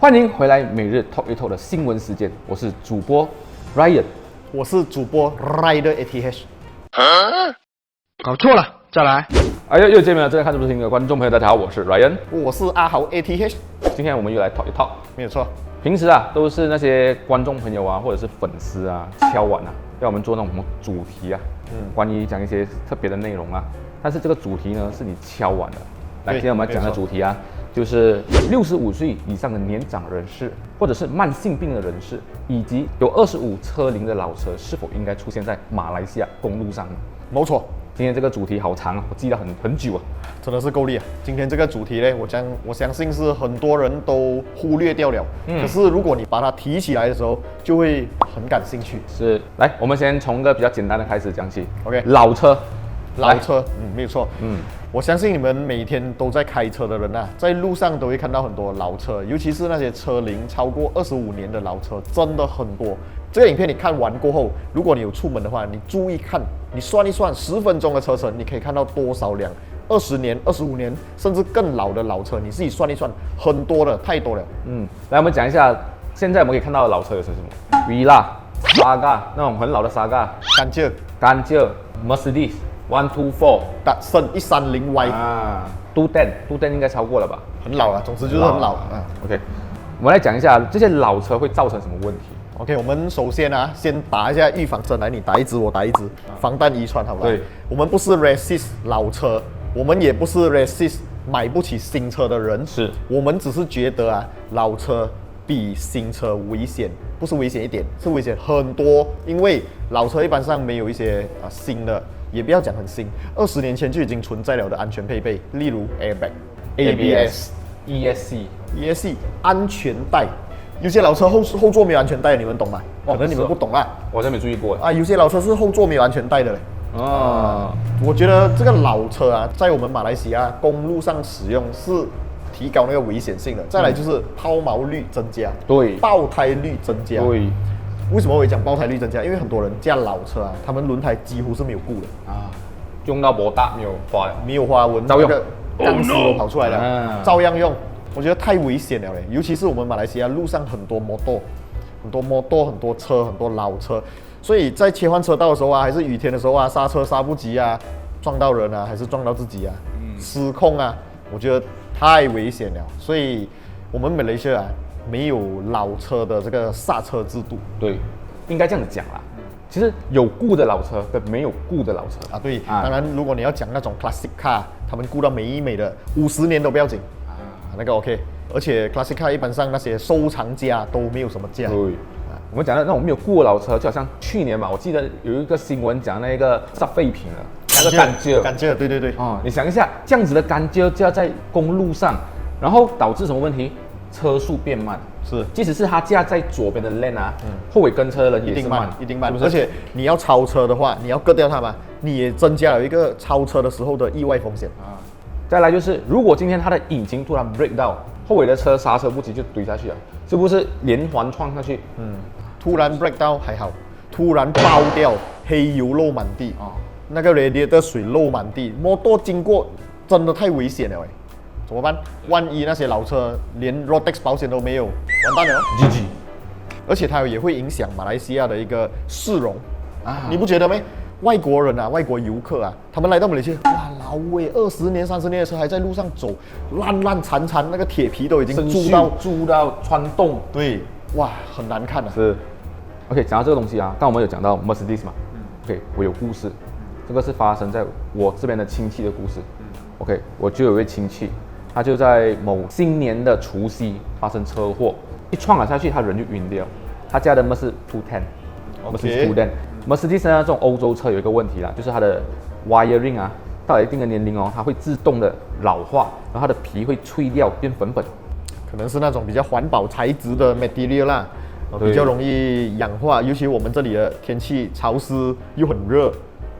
欢迎回来每日 Talk 一 Talk 的新闻时间，我是主播 Ryan， 我是主播 Rider ATH。搞错了，再来。哎呦，又见面了！正在看直播厅的观众朋友，大家好，我是 Ryan， 我是阿豪 ATH。今天我们又来 Talk 一 Talk， 没有错。平时啊，都是那些观众朋友啊，或者是粉丝啊，敲碗啊，要我们做那种什么主题啊，关于讲一些特别的内容啊。但是这个主题呢，是你敲碗的。来，今天我们要讲的主题啊，就是65岁以上的年长人士，或者是慢性病的人士，以及有25车龄的老车，是否应该出现在马来西亚公路上呢？没错。今天这个主题好长啊，我记得很久啊，真的是够力啊！今天这个主题呢，我相信是很多人都忽略掉了。可是如果你把它提起来的时候，就会很感兴趣。是，来，我们先从一个比较简单的开始讲起。 OK， 老车，没有错。我相信你们每天都在开车的人啊，在路上都会看到很多老车，尤其是那些车龄超过25年的老车，真的很多。这个影片你看完过后，如果你有出门的话，你注意看，你算一算10分钟的车程，你可以看到多少辆20年、25年甚至更老的老车，你自己算一算，很多的，太多了。来我们讲一下，现在我们可以看到的老车有什么 ？Villa、Saga 那种很老的 Saga， 甘蔗、Mercedes 124、达森130Y 啊，210应该超过了吧？很老了，总之就是很老。OK， 我们来讲一下这些老车会造成什么问题。OK， 我们首先啊，先打一下预防针，来，你打一支，我打一支，防弹遗传，好吧？对，我们不是 racist 老车，我们也不是 racist 买不起新车的人，是我们只是觉得啊，老车比新车危险，不是危险一点，是危险很多，因为老车一般上没有一些新的，也不要讲很新，20年前就已经存在了的安全配备，例如 airbag、ABS、ESC 安全带。有些老车后座没有安全带，你们懂吗？可能你们不懂啊。我真没注意过啊，有些老车是后座没有安全带的嘞。我觉得这个老车啊，在我们马来西亚公路上使用是提高那个危险性的。再来就是抛锚率增加，对，爆胎率增加，对。为什么我会讲爆胎率增加？因为很多人驾老车啊，他们轮胎几乎是没有顾的啊，用到多大没有花纹，照用，钢丝都跑出来了，照样用。我觉得太危险了嘞，尤其是我们马来西亚路上很多摩托、很多车、很多老车，所以在切换车道的时候啊，还是雨天的时候啊，刹车刹不及啊，撞到人啊，还是撞到自己啊，失控啊，我觉得太危险了。所以我们马来西亚没有老车的这个刹车制度。对，应该这样子讲啦。其实有顾的老车跟没有顾的老车啊，对，当然如果你要讲那种 classic car， 他们顾到美的50年都不要紧。那个 OK， 而且 Classic Car 一般上那些收藏家都没有什么价。对，我们讲的那种没有顾的老车，就好像去年吧，我记得有一个新闻讲那个是废品了，那个甘蔗，对。你想一下，这样子的甘蔗架在公路上，然后导致什么问题？车速变慢。是，即使是它架在左边的 lane 啊，后尾跟车的人也是慢，一定慢。而且你要超车的话，你要割掉它嘛，你也增加了一个超车的时候的意外风险啊。再来就是，如果今天它的引擎突然 break down， 后尾的车刹车不及就怼下去了，是不是连环撞下去？突然 break down 还好，突然爆掉，黑油漏满地那个 radiator 水漏满地，摩托经过真的太危险了怎么办？万一那些老车连 Rotex 保险都没有，完蛋了GG。而且它也会影响马来西亚的一个市容你不觉得没？外国人啊，外国游客啊，他们来到马来西亚，哇，老20年、30年的车还在路上走，烂残，那个铁皮都已经蛀到穿洞，对，哇，很难看是 ，OK， 讲到这个东西啊，刚我们有讲到 Mercedes 嘛，OK， 我有故事，这个是发生在我这边的亲戚的故事，OK， 我就有一位亲戚，他就在某新年的除夕发生车祸，一撞了下去，他人就晕掉，他驾的Mercedes 210。Mercedes 呢，这种欧洲车有一个问题啦，就是它的 wiring 啊，到了一定的年龄它会自动的老化，然后它的皮会脆掉变粉，可能是那种比较环保材质的 material 啦，比较容易氧化，尤其我们这里的天气潮湿又很热，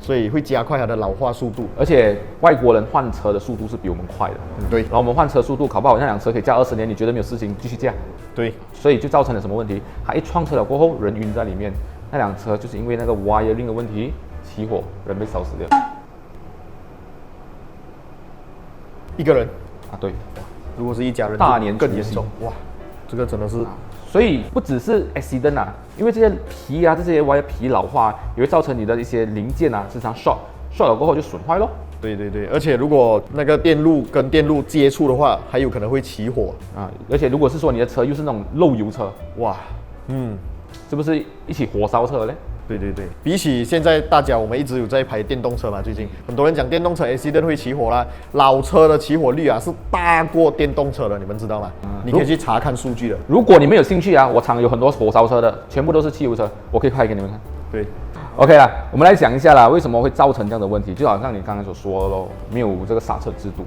所以会加快它的老化速度。而且外国人换车的速度是比我们快的，对。然后我们换车速度，搞不好那辆车可以驾20年，你觉得没有事情继续驾，对。所以就造成了什么问题？他一撞车了过后，人晕在里面。那辆车就是因为那个 wiring 的问题起火，人被烧死掉。一个人啊，对。如果是一家人，大年更严重哇！这个真的是。所以不只是 accident 啊，因为这些皮啊，这些 wire 皮老化，也会造成你的一些零件啊，时常 short 了过后就损坏咯。对对对，而且如果那个电路跟电路接触的话，还有可能会起火啊。而且如果是说你的车又是那种漏油车，哇，是不是一起火烧车嘞？对对对，比起现在大家我们一直有在排电动车嘛，最近很多人讲电动车 accident 会起火啦，老车的起火率啊是大过电动车的，你们知道吗？你可以去查看数据的。如果你们有兴趣啊，我厂有很多火烧车的，全部都是汽油车，我可以拍给你们看。对 ，OK 啦，我们来讲一下啦，为什么会造成这样的问题？就好像你刚才所说的咯，没有这个刹车制度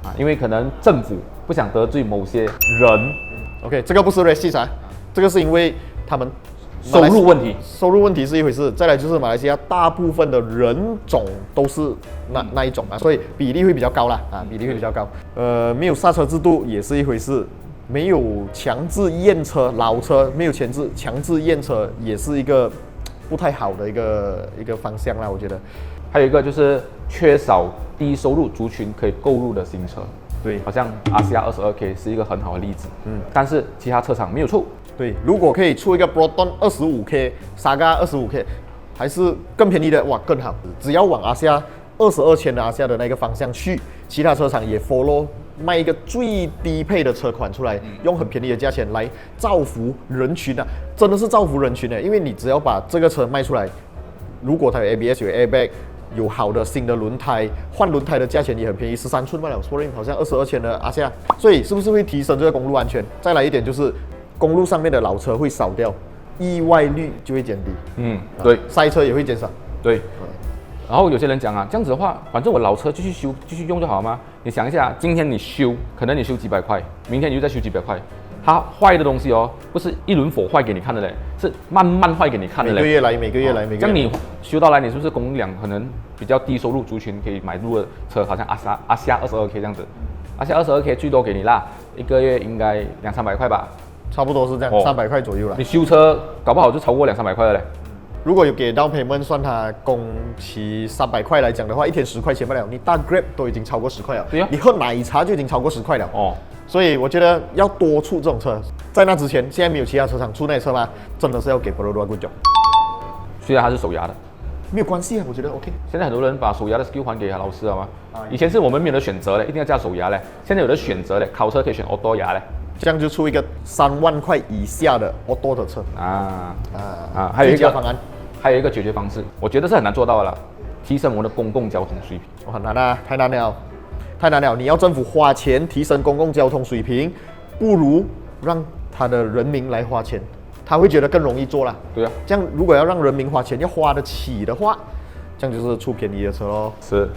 啊，因为可能政府不想得罪某些人。OK， 这个不是 racist 啊，这个是因为他们。收入问题，收入问题是一回事，再来就是马来西亚大部分的人种都是那一种啊，所以比例会比较高啦啊，比例会比较高。没有刹车制度也是一回事，没有强制验车，老车没有强制验车也是一个不太好的一个方向啦，我觉得。还有一个就是缺少低收入族群可以购入的新车，对，好像阿西亚 22K 是一个很好的例子，但是其他车厂没有出。对，如果可以出一个 Proton 25K、Saga 25K， 还是更便宜的，哇，更好。只要往阿西亚22千的阿西亚的那个方向去，其他车厂也 follow 卖一个最低配的车款出来，用很便宜的价钱来造福人群啊，真的是造福人群的。因为你只要把这个车卖出来，如果它有 ABS 有 airbag， 有好的新的轮胎，换轮胎的价钱也很便宜，13寸罢了 ，Spring 好像22千的阿西亚，所以是不是会提升这个公路安全？再来一点就是。公路上面的老车会少掉，意外率就会减低。对，塞车也会减少。对，然后有些人讲啊，这样子的话，反正我老车继续修、继续用就好吗？你想一下，今天你修，可能你修几百块，明天你又再修几百块，它坏的东西哦，不是一轮火坏给你看的嘞，是慢慢坏给你看的嘞。每个月来。这样你修到来，你是不是供两可能比较低收入族群可以买入的车，好像阿西亚 22K 这样子，阿西亚 22K 最多给你啦，一个月应该200-300块吧。差不多是这样，300块左右了。你修车搞不好就超过200-300块了嘞。如果有给down payment，算它工期300块来讲的话，一天10块钱不了，你大 Grab 都已经超过10块了。对呀，你喝奶茶就已经超过10块了。所以我觉得要多出这种车。在那之前，现在没有其他车厂出那些车吗？真的是要给 Perodua good job。虽然它是手牙的，没有关系啊，我觉得 OK。现在很多人把手牙的 skill 还给老师了吗？以前是我们没有的选择嘞，一定要加手牙嘞。现在有的选择嘞，考车可以选 auto 牙嘞。这样就出一个3万块以下的 auto 的车还有一个方案，还有一个解决方式，我觉得是很难做到的啦，提升我们的公共交通水平。很难啊，太难了！你要政府花钱提升公共交通水平，不如让他的人民来花钱，他会觉得更容易做啦。对啊，这样如果要让人民花钱，要花得起的话，这样就是出便宜的车咯。是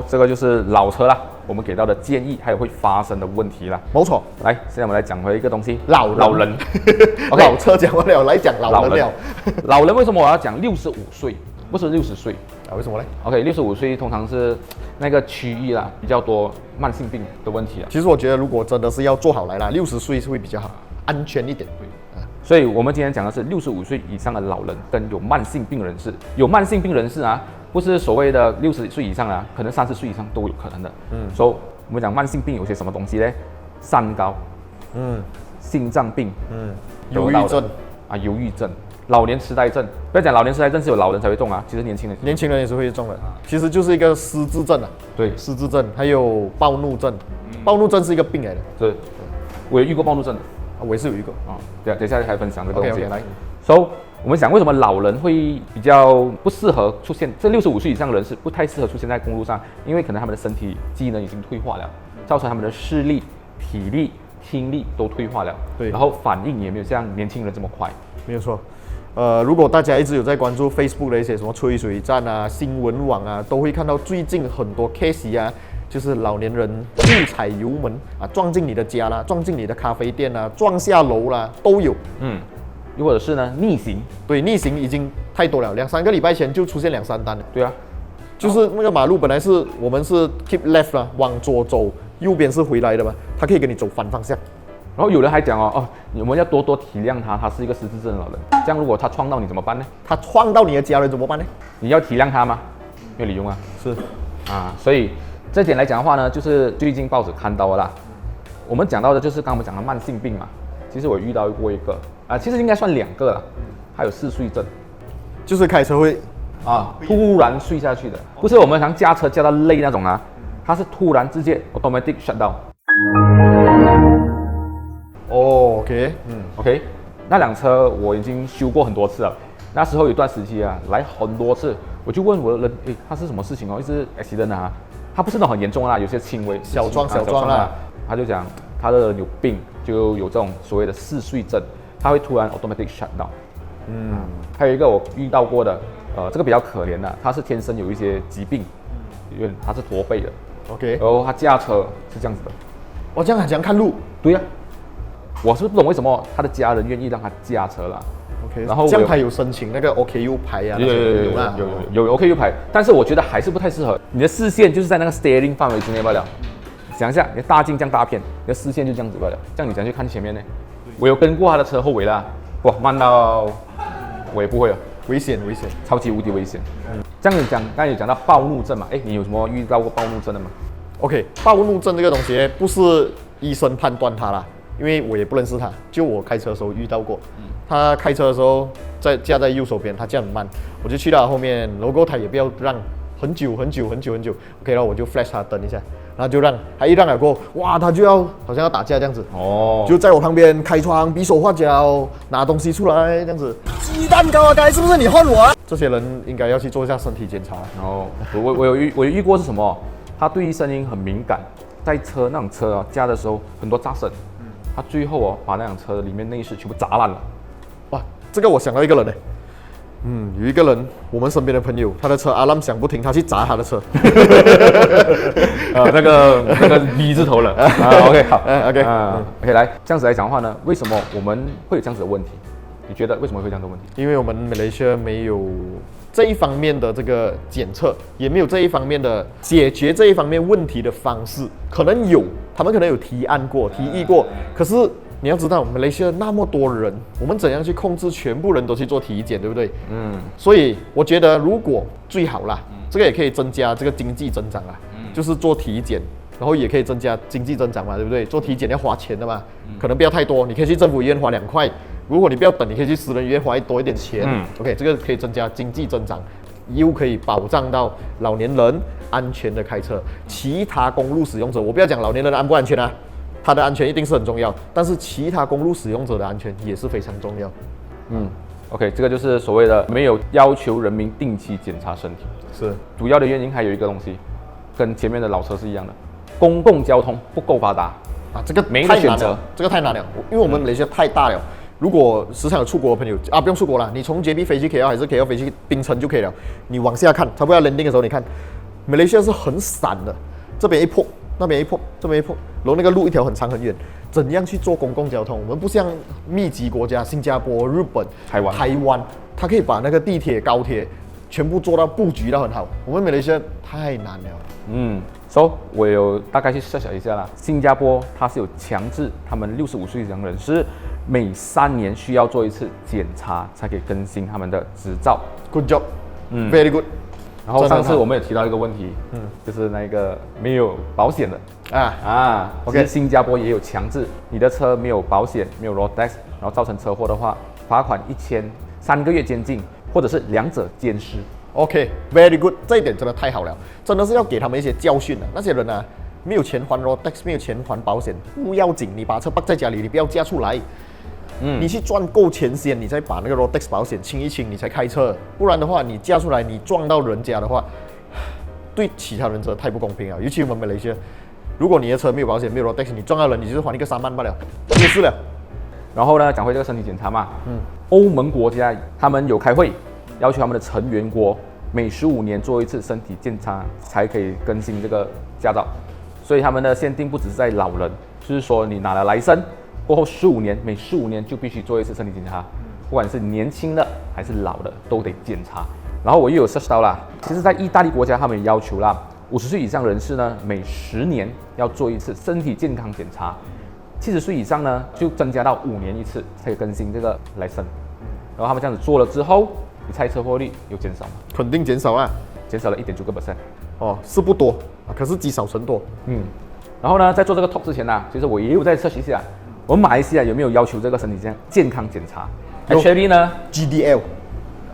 这个就是老车啦。我们给到的建议，还有会发生的问题啦。没错，来，现在我们来讲回一个东西，老人。OK， 老车讲完了，来讲老人了。老人为什么我要讲65岁，不是60岁啊？为什么呢 ？OK，65岁通常是那个区域啦比较多慢性病的问题啊。其实我觉得，如果真的是要做好来啦，60岁是会比较好，安全一点。对。所以我们今天讲的是65岁以上的老人跟有慢性病人士。有慢性病人士啊。不是所谓的60岁以上啊，可能30岁以上都有可能的。所以我们讲慢性病有些什么东西呢？三高，心脏病，忧郁症啊，忧郁症，老年痴呆症。不要讲老年痴呆症是有老人才会中啊，其实年轻人也是会中的。其实就是一个失智症啊。对，失智症还有暴怒症。暴怒症是一个病来的。对，我也遇过暴怒症的。我也是有一个对，等一下还分享这个东西。OK， 来。我们讲为什么老人会比较不适合出现，这65岁以上的人是不太适合出现在公路上，因为可能他们的身体机能已经退化了，造成他们的视力、体力、听力都退化了。对，然后反应也没有像年轻人这么快。没有错。如果大家一直有在关注 Facebook 的一些什么吹水站啊、新闻网啊，都会看到最近很多 case 啊，就是老年人误踩油门啊，撞进你的家啦，撞进你的咖啡店啦，撞下楼啦，都有。又或者是呢逆行，对，逆行已经太多了，2-3个礼拜前就出现2-3单了。对啊，就是那个马路本来是我们是 keep left 啊，往左走，右边是回来的嘛，他可以跟你走反方向。然后有人还讲我们要多多体谅他，他是一个失智症的老人。这样如果他撞到你怎么办呢？他撞到你的家人怎么办呢？你要体谅他吗？没有理由啊。是所以这点来讲的话呢，就是最近报纸看到了啦，我们讲到的就是刚刚我们讲的慢性病嘛，其实我遇到过一个其实应该算2个了，还有嗜睡症，就是开车会突然睡下去的，不是我们常驾车驾到累那种啊，它是突然直接 automatic shutdown。哦 ，OK， OK， 那辆车我已经修过很多次了。那时候有一段时期来很多次，我就问我的人，他是什么事情哦？一直 accident 他不是那种很严重啊，有些轻微小撞啦。他就讲他的有病，就有这种所谓的嗜睡症，他会突然 automatic shutdown。还有一个我遇到过的，这个比较可怜的，他是天生有一些疾病，因为他是驼背的。OK， 然后他驾车是这样子的。我这样看路。对呀，我是不懂为什么他的家人愿意让他驾车啦。OK， 然后这样他有申请那个 OKU 牌啊？有 OKU 牌，但是我觉得还是不太适合。你的视线就是在那个 steering 范围之内罢了。想一下，你的大镜这样大片，你的视线就这样子罢了。这样你怎样去看前面呢？我有跟过他的车后尾啦，哇，慢到我也不会了，危险，超级无敌危险。这样你讲，刚才有讲到暴怒症嘛？你有什么遇到过暴怒症的吗 ？OK， 暴怒症这个东西不是医生判断他啦，因为我也不认识他，就我开车的时候遇到过。他开车的时候驾在右手边，他驾很慢，我就去到后面，然后他也不要让很久 ，OK， 然后我就 flash 他灯一下，然后就让他一让了过后，哇，他就要好像要打架这样子，就在我旁边开窗比手画脚，拿东西出来这样子，鸡蛋糕啊，该是不是你换我啊？这些人应该要去做一下身体检查。我有遇过是什么？他对于声音很敏感，在那种车驾的时候很多杂声，他最后把那辆车里面内饰全部砸烂了。哇，这个我想到一个人呢。有一个人，我们身边的朋友，他的车alarm响不停，他去砸他的车。那个 V 字头了。OK， 好，OK， 来，这样子来讲的话呢，为什么我们会有这样子的问题？你觉得为什么会这样的问题？因为我们马来西亚没有这一方面的这个检测，也没有这一方面的解决这一方面问题的方式。可能有，他们可能有提议过，可是你要知道，马来西亚那么多人，我们怎样去控制全部人都去做体检，对不对？所以我觉得如果最好啦，这个也可以增加这个经济增长啦，就是做体检，然后也可以增加经济增长嘛，对不对？做体检要花钱的嘛，可能不要太多，你可以去政府医院花2块，如果你不要等，你可以去私人医院花多一点钱。OK， 这个可以增加经济增长，又可以保障到老年人安全的开车。其他公路使用者，我不要讲老年人安不安全啊。他的安全一定是很重要，但是其他公路使用者的安全也是非常重要。OK， 这个就是所谓的没有要求人民定期检查身体。是主要的原因还有一个东西，跟前面的老车是一样的，公共交通不够发达这个没得选择，这个太难了，因为我们马来西亚太大了。如果时常有出国的朋友不用出国了，你从 JB 飞去 KL 还是 KL 飞去槟城就可以了。你往下看，差不多要 landing 的时候，你看马来西亚是很散的，这边一坡。那边一坡，这边一坡，然后那个路一条很长很远，怎样去做公共交通？我们不像密集国家，新加坡、日本、台湾，它可以把那个地铁、高铁全部做到布局到很好。我们马来西亚太难了。So 我有大概去设想一下啦，新加坡它是有强制他们65岁以上人士每3年需要做一次检查，才可以更新他们的执照。Good job，very good。然后上次我们也提到一个问题，就是那个没有保险的OK， 新加坡也有强制，你的车没有保险，没有 road tax， 然后造成车祸的话，罚款1000， 3个月监禁，或者是2者兼施。OK，very good， 这一点真的太好了，真的是要给他们一些教训的。那些人没有钱还 road tax， 没有钱还保险，不要紧，你把车摆在家里，你不要驾出来。你去赚够钱先，你再把那个 road tax 保险清一清，你才开车。不然的话，你驾出来，你撞到人家的话，对其他人真的太不公平了。尤其我们马来西亚，如果你的车没有保险，没有 road tax， 你撞到人，你就是还一个3万罢了，没事了。然后呢，讲回这个身体检查嘛，欧盟国家他们有开会，要求他们的成员国每15年做一次身体检查，才可以更新这个驾照。所以他们的限定不只是在老人，就是说你拿了来生。过后15年，每15年就必须做一次身体检查，不管是年轻的还是老的都得检查。然后我又有 search 到啦，其实在意大利国家他们也要求啦，50岁以上人士呢每10年要做一次身体健康检查，70岁以上呢就增加到5年一次才可以更新这个来生。然后他们这样子做了之后，你猜车祸率有减少吗？肯定减少啊，减少了1.9%。是不多可是积少成多。然后呢，在做这个 talk 之前呢，其实我也有在测试一下，我们马来西亚有没有要求这个身体健康检查？Actually 呢 ，GDL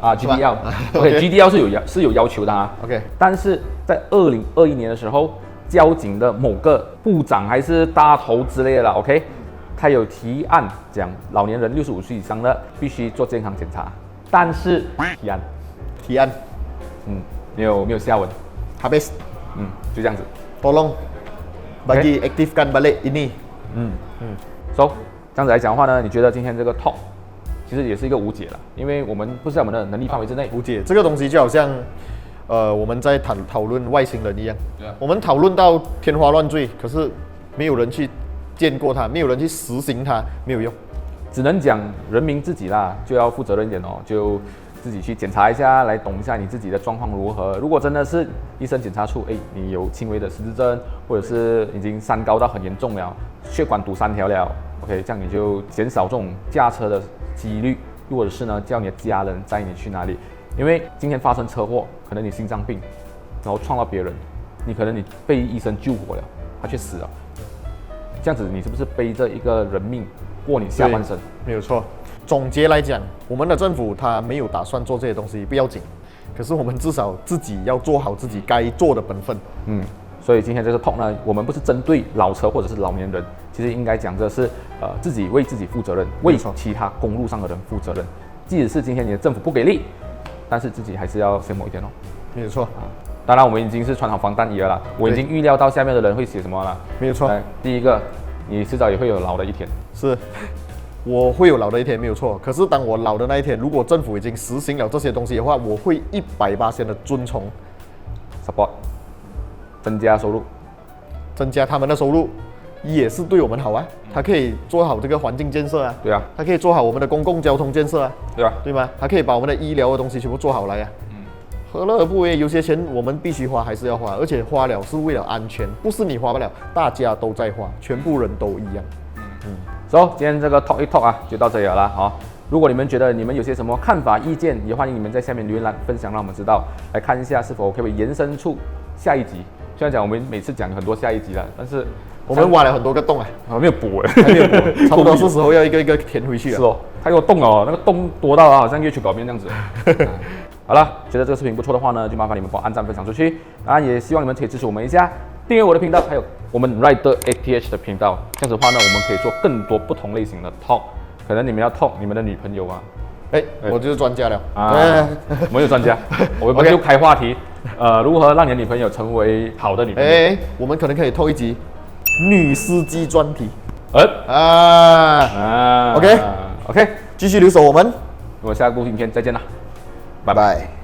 啊 GDL 是有要求的啊。OK，但是在2021年的时候，交警的某个部长还是大头之类的啦 ，OK， 他有提案讲老年人65岁以上的必须做健康检查，但是提案，没有下文 habis， 就这样子。tolong bagi aktifkan balik ini。So 这样子来讲的话呢，你觉得今天这个 talk 其实也是一个无解了，因为我们不是在我们的能力范围之内。无解，这个东西就好像，我们在讨论外星人一样。对啊。我们讨论到天花乱坠，可是没有人去见过它，没有人去实行它，没有用。只能讲人民自己啦，就要负责任一点哦，就自己去检查一下，来懂一下你自己的状况如何。如果真的是医生检查出，你有轻微的失智症，或者是已经三高到很严重了，血管堵3条了 ，OK， 这样你就减少这种驾车的几率，或者是呢叫你的家人载你去哪里。因为今天发生车祸，可能你心脏病，然后撞到别人，可能你被医生救活了，他却死了。这样子你是不是背着一个人命过你下半生？没有错。总结来讲，我们的政府他没有打算做这些东西，不要紧。可是我们至少自己要做好自己该做的本分。所以今天这个 talk 呢，我们不是针对老车或者是老年人，其实应该讲的是自己为自己负责任，为其他公路上的人负责任。即使是今天你的政府不给力，但是自己还是要先某一点哦。没有错。当然我们已经是穿好防弹衣了啦，我已经预料到下面的人会写什么了。没有错。第一个，你迟早也会有老的一天。是。我会有老的一天，没有错。可是当我老的那一天，如果政府已经实行了这些东西的话，我会100%的遵从 ，support， 增加收入，增加他们的收入，也是对我们好啊。他可以做好这个环境建设啊，对啊，他可以做好我们的公共交通建设啊，对啊，对吗？他可以把我们的医疗的东西全部做好来啊。何乐而不为？有些钱我们必须花，还是要花，而且花了是为了安全，不是你花不了，大家都在花，全部人都一样。So， 今天这个 talk 一 talk 啊，就到这里了啦。如果你们觉得你们有些什么看法、意见，也欢迎你们在下面留言栏分享，让我们知道，来看一下是否可以延伸出下一集。虽然讲我们每次讲很多下一集了，但是我们挖了很多个洞啊，还没有补还没有补，差不多是时候要一个一个填回去了。是哦，它有洞哦，那个洞多到好像月球表面这样子。好了，觉得这个视频不错的话呢，就麻烦你们帮我按赞分享出去。当然也希望你们可以支持我们一下，订阅我的频道，还有我们 Rider ATH 的频道。这样子的话呢，我们可以做更多不同类型的 talk。可能你们要 talk 你们的女朋友啊，我就是专家了啊，我有专家，我们就开话题，如何让你的女朋友成为好的女朋友？我们可能可以透一集女司机专题。OK， 继续留守我们，我们下个部影片再见啦，拜拜。